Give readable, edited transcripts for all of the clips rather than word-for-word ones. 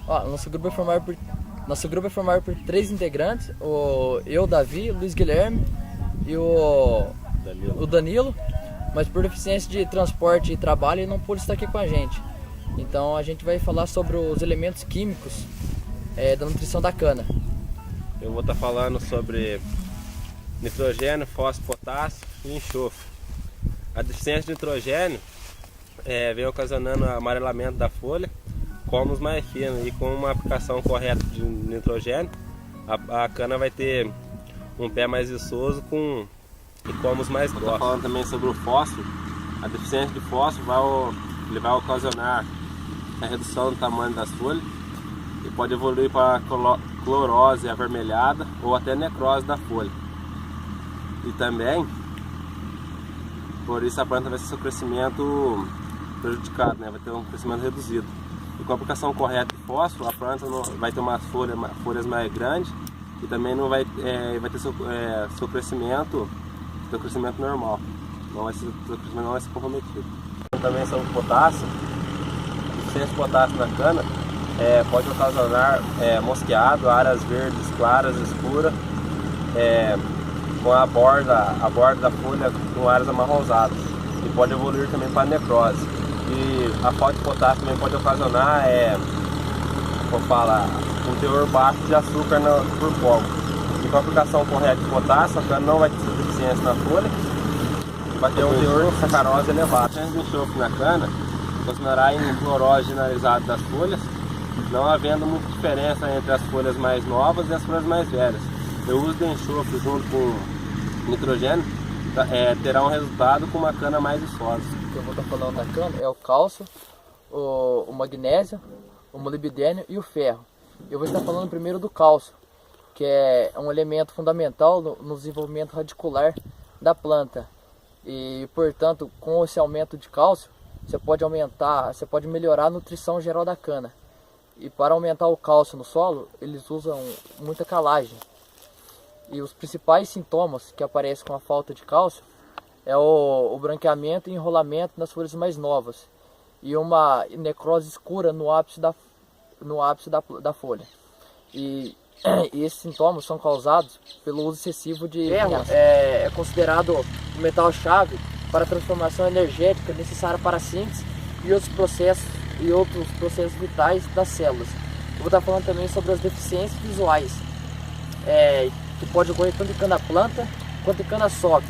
Ó, nosso grupo é formado por 3 integrantes, eu, Davi, o Luiz Guilherme e o Danilo, mas por deficiência de transporte e trabalho ele não pôde estar aqui com a gente. Então a gente vai falar sobre os elementos químicos da nutrição da cana. Eu vou estar falando sobre nitrogênio, fósforo, potássio e enxofre. A deficiência de nitrogênio vem ocasionando amarelamento da folha, colmos mais finos, e com uma aplicação correta de nitrogênio, a cana vai ter um pé mais viçoso e colmos mais grossos. Estou falando também sobre o fósforo. A deficiência de fósforo vai ocasionar a redução do tamanho das folhas e pode evoluir para clorose avermelhada ou até necrose da folha. E também, por isso a planta vai ter seu crescimento prejudicado, vai ter um crescimento reduzido. E com a aplicação correta de fósforo, a planta vai ter folhas mais grandes e também não vai ter seu crescimento normal. Seu crescimento não vai ser comprometido. Também sobre o potássio. A deficiência de potássio na cana pode ocasionar mosqueado, áreas verdes claras, escuras, com a borda da folha com áreas amarronzadas, e pode evoluir também para necrose. E a falta de potássio também pode ocasionar um teor baixo de açúcar por pólen. E com a aplicação correta de potássio, a cana não vai ter deficiência na folha, vai ter um teor de sacarose elevado. A deficiência de enxofre na cana ocasionará em clorose generalizada das folhas, não havendo muita diferença entre as folhas mais novas e as folhas mais velhas. O uso de enxofre junto com nitrogênio terá um resultado com uma cana mais viçosa. O que eu vou estar falando da cana é o cálcio, o magnésio, o molibdênio e o ferro. Eu vou estar falando primeiro do cálcio, que é um elemento fundamental no desenvolvimento radicular da planta. E, portanto, com esse aumento de cálcio, você pode melhorar a nutrição geral da cana. E para aumentar o cálcio no solo, eles usam muita calagem. E os principais sintomas que aparecem com a falta de cálcio é o branqueamento e enrolamento nas folhas mais novas e uma necrose escura no ápice da folha. E esses sintomas são causados pelo uso excessivo de ferro. É considerado um metal-chave para a transformação energética necessária para a síntese e outros processos vitais das células. Eu vou estar falando também sobre as deficiências visuais, que pode ocorrer tanto em cana-planta quanto em cana-soca,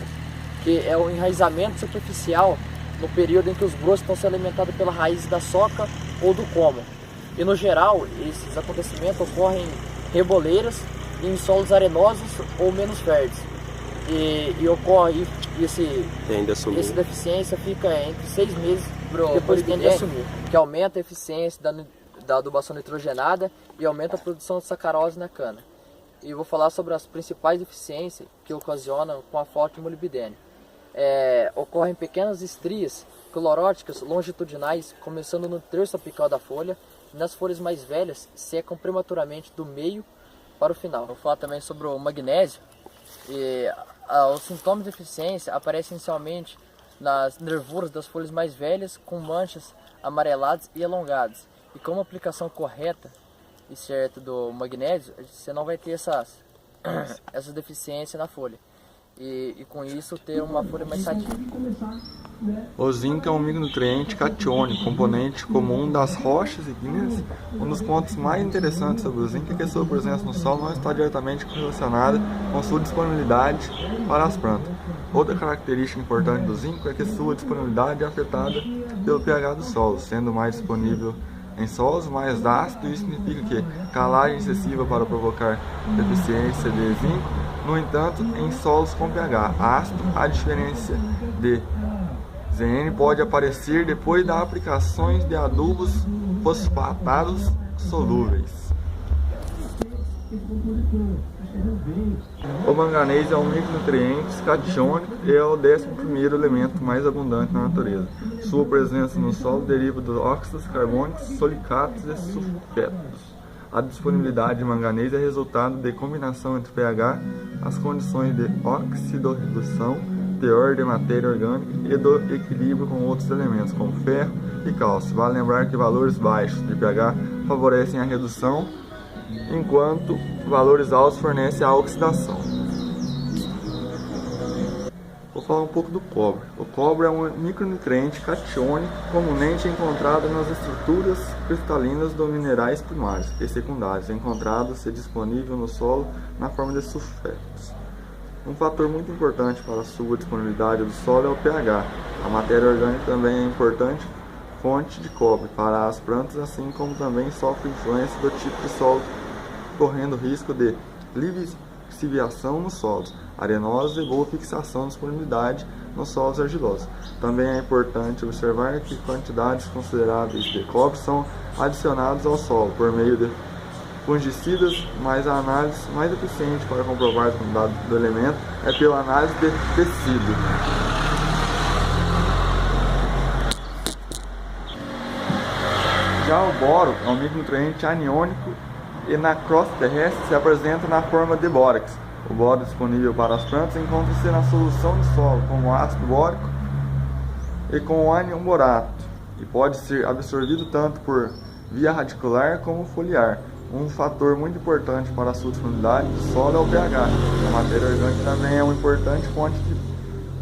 que é o enraizamento superficial no período em que os brotos estão sendo alimentados pela raiz da soca ou do como. E no geral, esses acontecimentos ocorrem em reboleiras e em solos arenosos ou menos férteis. E ocorre essa deficiência fica entre 6 meses depois de assumir, que aumenta a eficiência da adubação nitrogenada e aumenta a produção de sacarose na cana. E vou falar sobre as principais deficiências que ocasionam com a falta de molibdênio. Ocorrem pequenas estrias cloróticas longitudinais, começando no terço apical da folha, e nas folhas mais velhas secam prematuramente do meio para o final. Vou falar também sobre o magnésio. Os sintomas de deficiência aparecem inicialmente nas nervuras das folhas mais velhas, com manchas amareladas e alongadas. E com uma aplicação correta e certa do magnésio, você não vai ter essas deficiências na folha. E com isso ter uma folha mais sadia. O zinco é um micronutriente catiônico, componente comum das rochas ígneas. Um dos pontos mais interessantes sobre o zinco é que sua presença no solo não está diretamente relacionada com sua disponibilidade para as plantas. Outra característica importante do zinco é que sua disponibilidade é afetada pelo pH do solo, sendo mais disponível em solos mais ácidos. Isso significa que calagem excessiva para provocar deficiência de zinco. No entanto, em solos com pH ácido, a diferença de ZN pode aparecer depois das aplicações de adubos fosfatados solúveis. O manganês é um micronutriente catiônico e é o 11º elemento mais abundante na natureza. Sua presença no solo deriva dos óxidos carbônicos, silicatos e sulfetos. A disponibilidade de manganês é resultado de combinação entre pH, as condições de oxidorredução, teor de matéria orgânica e do equilíbrio com outros elementos, como ferro e cálcio. Vale lembrar que valores baixos de pH favorecem a redução, enquanto valores altos fornecem a oxidação. Vou falar um pouco do cobre. O cobre é um micronutriente catiônico comumente encontrado nas estruturas cristalinas dos minerais primários e secundários, encontrado-se disponível no solo na forma de sulfetos. Um fator muito importante para a sua disponibilidade do solo é o pH. A matéria orgânica também é importante fonte de cobre para as plantas, assim como também sofre influência do tipo de solo, correndo risco de lixiviação nos solos arenosos e boa fixação de disponibilidade nos solos argilosos. Também é importante observar que quantidades consideráveis de cobre são adicionadas ao solo por meio de fungicidas, mas a análise mais eficiente para comprovar a disponibilidade do elemento é pela análise de tecido. Já o boro é um micronutriente aniônico e na crosta terrestre se apresenta na forma de bórax. O boro disponível para as plantas encontra-se na solução de solo como ácido bórico e com ânion borato e pode ser absorvido tanto por via radicular como foliar. Um fator muito importante para a sua disponibilidade do solo é o pH. A matéria orgânica também é uma importante fonte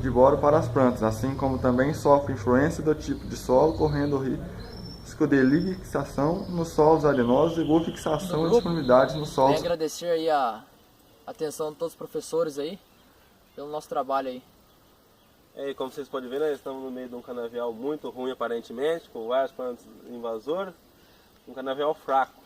de boro para as plantas, assim como também sofre influência do tipo de solo, correndo risco de lixiviação nos solos arenosos e boa fixação e disponibilidade nos solos. Quero agradecer aí a atenção de todos os professores aí, pelo nosso trabalho aí. E como vocês podem ver, nós estamos no meio de um canavial muito ruim aparentemente, com várias plantas invasoras, um canavial fraco.